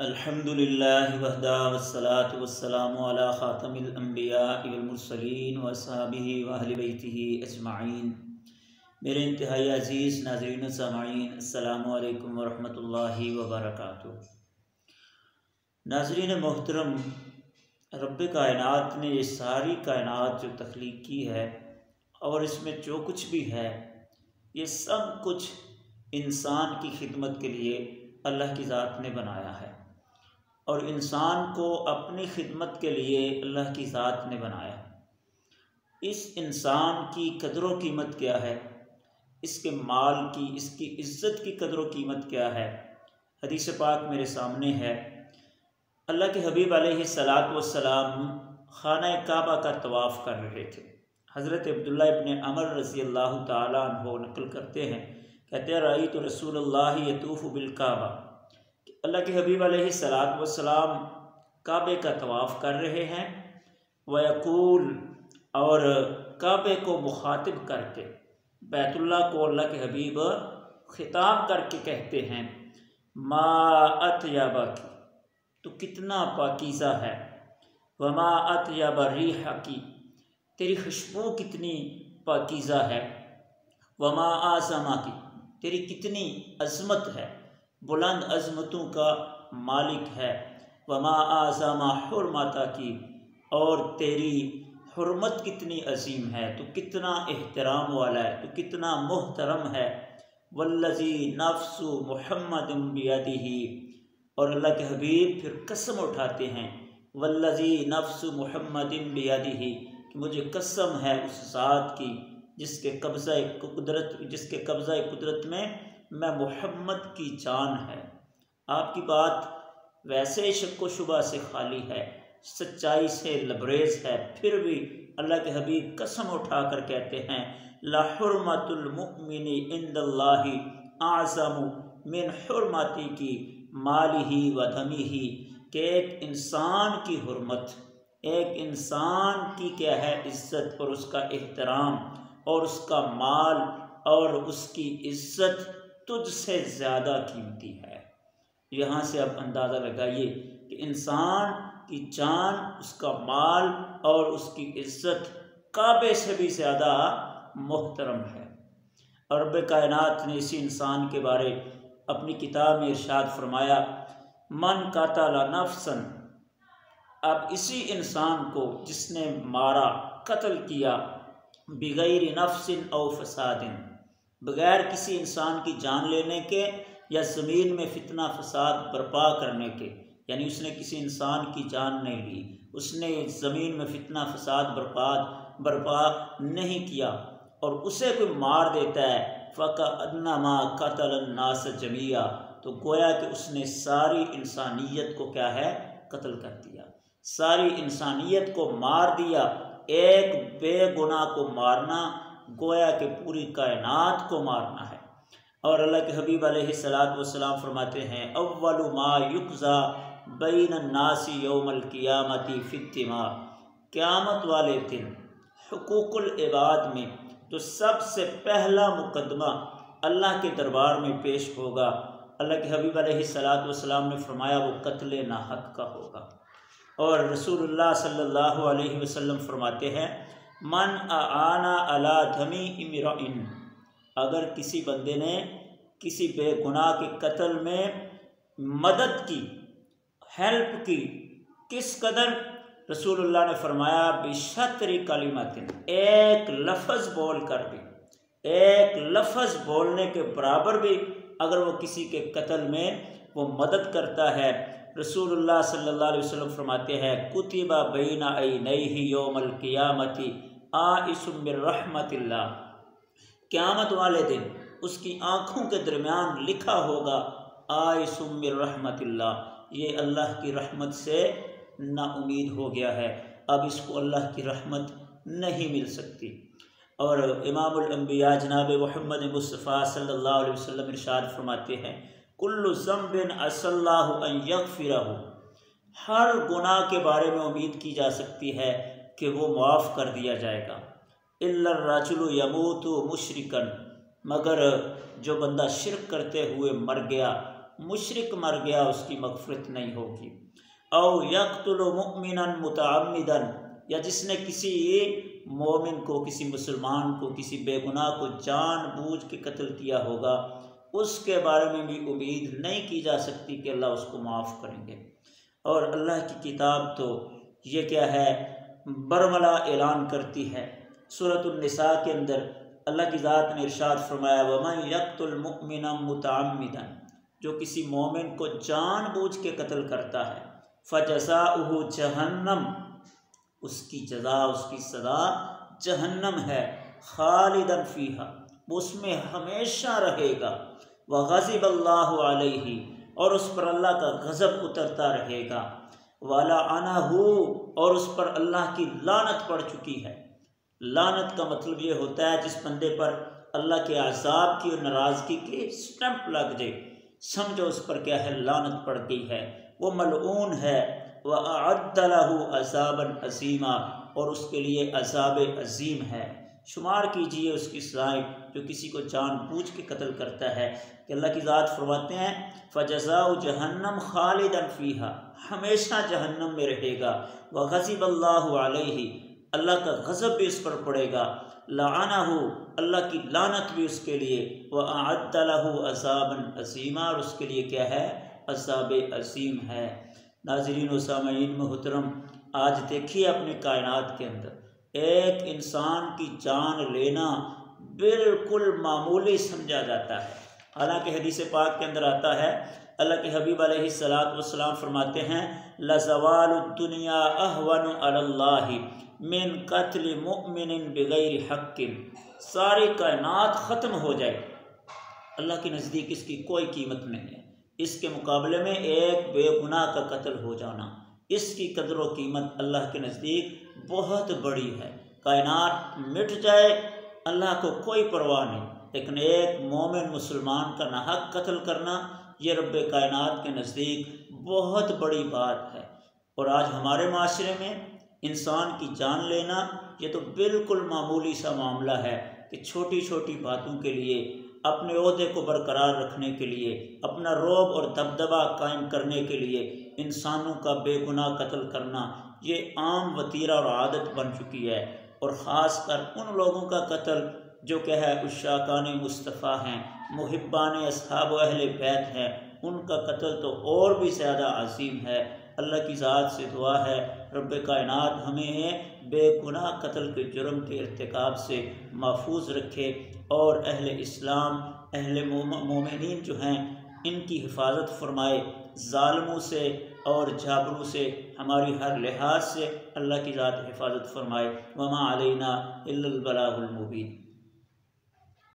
अल्हम्दुलिल्लाहि वहदा वस्सलातु वस्सलामु अला खातमिल अंबियाइ वल मुरसलीन व अस्हाबिहि व अहलि बैतिहि अजमाइन। मेरे इंतहाई अज़ीज़ नाज़रीन व सामाईन, अस्सलामु अलैकुम व रहमतुल्लाहि व बरकातुहू। नाज़रीन मोहतरम, रब्ब कायनात ने ये सारी कायनात जो तख्लीक की है और इसमें जो कुछ भी है, ये सब कुछ इंसान की खिदमत के लिए अल्लाह की ज़ात ने बनाया है और इंसान को अपनी खिदमत के लिए अल्लाह की ज़ात ने बनाया। इस इंसान की कदर व कीमत क्या है, इसके माल की, इसकी इज़्ज़त की कदर व कीमत क्या है। हदीस पाक मेरे सामने है। अल्लाह के हबीब अलैहिस्सलातु वस्सलाम खाना काबा का तवाफ़ कर रहे थे। हज़रत अब्दुल्ला इब्न अमर रज़ी अल्लाह ताला अन्हु नकल करते हैं, कहते हैं रअयतु रसूलुल्लाह यतूफ़ु बिल काबा। अल्लाह के हबीब अलैहिस्सलातु वस्सलाम काबे का तवाफ़ कर रहे हैं। वयकूल, और काबे को मुखातिब करके बैतुल्लाह को अल्लाह के हबीब खिताब करके कहते हैं, मा अतयबा की, तो कितना पाकीज़ा है। वमा अतयबा रिहा की, तेरी खुशबू कितनी पाकीज़ा है। वमा आज़मा की, तेरी कितनी अज़मत है, बुलंद अज़मतों का मालिक है। वमा आज़मा हुर्मता की, और तेरी हुर्मत कितनी अजीम है, तो कितना एहतराम वाला है, तो कितना मोहतरम है। वल्लज़ी नफ्सु मुहम्मदिन बियदिही, और अल्लाह के हबीब फिर कसम उठाते हैं, वल्लज़ी नफ्सु मुहम्मदिन बियदिही, कि मुझे कसम है उस ज़ात की जिसके कब्ज़ा कुदरत में मैं मोहम्मद की जान है। आपकी बात वैसे शक व शुबा से खाली है, सच्चाई से लबरेज है, फिर भी अल्लाह के हबीब कसम उठाकर कहते हैं, ला हुर्मतुल मुमिनी इंदल्लाहि आज़मु मिन हुर्मती की मालिही व दमीही, कि एक इंसान की हुर्मत, एक इंसान की क्या है इज़्ज़त और उसका एहतराम और उसका माल और उसकी इज़्ज़त तुझसे ज़्यादा कीमती है। यहाँ से आप अंदाज़ा लगाइए कि इंसान की जान, उसका माल और उसकी इज़्ज़त काबे से भी ज़्यादा मोहतरम है। और रब्ब कायनात ने इसी इंसान के बारे अपनी किताब में इरशाद फरमाया, मन कातला नफ्सन, अब इसी इंसान को जिसने मारा, कत्ल किया, बिगैर नफ्सिन औ फसादिन, बगैर किसी इंसान की जान लेने के या ज़मीन में फितना फसाद बर्पा करने के, यानी उसने किसी इंसान की जान नहीं ली, उसने ज़मीन में फितना फसाद बर्पा नहीं किया और उसे कोई मार देता है, फ़कअन्नमा क़तलन नास जमीआ, तो गोया कि उसने सारी इंसानियत को क्या है, कत्ल कर दिया, सारी इंसानियत को मार दिया। एक बेगुनाह को मारना गोया कि पूरी कायनात को मारना है। और अल्लाह के हबीब अलैहिस्सलातु वस्सलाम फरमाते हैं, अव्वलु मा युक़ज़ा बैनन नासी यौमल क़ियामति फ़ित्तिमा, क़यामत वाले दिन हुकूकुल इबाद में तो सबसे पहला मुकदमा अल्लाह के दरबार में पेश होगा, अल्लाह के हबीब अलैहिस्सलातु वस्सलाम ने फरमाया वो कत्ले नाहक का होगा। और रसूलुल्लाह सल्लल्लाहु अलैहि वसल्लम फरमाते हैं, मन आना अला धमी इमराइन, अगर किसी बंदे ने किसी बेगुनाह के कत्ल में मदद की, हेल्प की, किस कदर, रसूलुल्लाह ने फरमाया बिशतरी कलिमतिन, एक लफ्ज़ बोल कर भी, एक लफ्ज़ बोलने के बराबर भी अगर वो किसी के कत्ल में वो मदद करता है, रसूलुल्लाह सल्लल्लाहु अलैहि वसल्लम फरमाते हैं, कुतिबा बैना ऐनैहि यौमल क़ियामति आइसुम मिर रहमतिल्लाह, क़यामत वाले दिन उसकी आँखों के दरमियान लिखा होगा आइसुम मिर रहमतिल्लाह, ये अल्लाह की रहमत से नाउमीद हो गया है, अब इसको अल्लाह की रहमत नहीं मिल सकती। और इमामुल अंबिया जनाब मुहम्मद मुस्तफ़ा सल्लल्लाहु अलैहि वसल्लम इरशाद फरमाते हैं, कुल्लु ज़म्बिन असल्लाहु अन यग़फ़िरहु, हर गुनाह के बारे में उम्मीद की जा सकती है कि वो माफ़ कर दिया जाएगा। इल्ला रजुलु यमूतु मुशरिकन, मगर जो बंदा शिरक करते हुए मर गया, मुशरिक मर गया उसकी मग़फ़िरत नहीं होगी। औ यक़्तुलु मुअमिनन मुतअम्मिदन, या जिसने किसी मोमिन को, किसी मुसलमान को, किसी बेगुनाह को जानबूझ के कत्ल किया होगा, उसके बारे में भी उम्मीद नहीं की जा सकती कि अल्लाह उसको माफ़ करेंगे। और अल्लाह की किताब तो ये क्या है, बरमला ऐलान करती है। सूरतुन निसा के अंदर अल्लाह की ज़ात ने इरशाद फरमाया, वमन यक़्तुल मुअमिनन मुतअम्मिदन, जो किसी मोमिन को जानबूझ के कत्ल करता है, फ़जज़ाउहु जहन्नम, उसकी जज़ा, उसकी सज़ा जहन्नम है, खालिदन फ़ीहा, उसमें हमेशा रहेगा, व ग़ज़िबल्लाहु अलैहि, और उस पर अल्लाह का गज़ब उतरता रहेगा, वलअनहु, और उस पर अल्लाह की लानत पड़ चुकी है। लानत का मतलब ये होता है जिस बंदे पर अल्लाह के अज़ाब की और नाराज़गी की स्टैंप लग जाए, समझो उस पर क्या है, लानत पड़ गई है, वो मलऊन है। व अअद्द लहु अज़ाबन अज़ीमा, और उसके लिए अज़ाब अज़ीम है। शुमार कीजिए उसकी सज़ाएँ जो किसी को जानबूझ के कत्ल करता है। कि अल्लाह की ज़ात फरमाते हैं, फ़जज़ाउ जहन्नम खालिदन फ़ीहा, हमेशा जहन्नम में रहेगा, व ग़ज़िबल्लाहु अलैहि, अल्लाह का गज़ब भी उस पर पड़ेगा, लअनहु, अल्लाह की लानत भी उसके लिए, व अअद्द लहु अज़ाबन अज़ीमा, और उसके लिए क्या है, अज़ाब अज़ीम है। नाज़रीन व सामईन मोहतरम, आज देखिए अपने कायनात के अंदर एक इंसान की जान लेना बिल्कुल मामूली समझा जाता है। हालांकि हदीस पाक के अंदर आता है, अल्लाह के हबीब अलैहिस्सलातु वस्सलाम फरमाते हैं, लज़वालुद दुनिया अहवनु अलल्लाहि मिन क़त्ल मुअमिनिन बिग़ैरि हक़्क़िन, सारी कायनात ख़त्म हो जाए, अल्लाह के नज़दीक इसकी कोई कीमत नहीं है। इसके मुकाबले में एक बेगुनाह का कत्ल हो जाना, इसकी कदर व कीमत अल्लाह के नज़दीक बहुत बड़ी है। कायनात मिट जाए, अल्लाह को कोई परवाह नहीं, लेकिन एक मोमिन मुसलमान का नाहक कत्ल करना, ये रब्बे कायनात के नज़दीक बहुत बड़ी बात है। और आज हमारे माशरे में इंसान की जान लेना ये तो बिल्कुल मामूली सा मामला है कि छोटी छोटी बातों के लिए, अपने ओहदे को बरकरार रखने के लिए, अपना रौब और दबदबा कायम करने के लिए इंसानों का बेगुनाह कत्ल करना ये आम वतीरा और आदत बन चुकी है। और ख़ास कर उन लोगों का कत्ल जो क्या है उशाकान मुस्तफ़ा हैं, मुहिब्बान अस्हाब व अहले बैत हैं, उनका कत्ल तो और भी ज़्यादा अजीम है। अल्लाह की ज़ात से दुआ है रब्ब कायनात हमें बेगुनाह कत्ल के जुर्म के इर्तिकाब से महफूज रखे और अहले इस्लाम, अहले मोमिनीन जो हैं इनकी हिफाजत फरमाए, ज़ालिमों से और जाबरों से हमारी हर लिहाज से अल्लाह की ज़ात हिफाजत फरमाए। वमा अलैना इल्लल बलागुल मुबीन।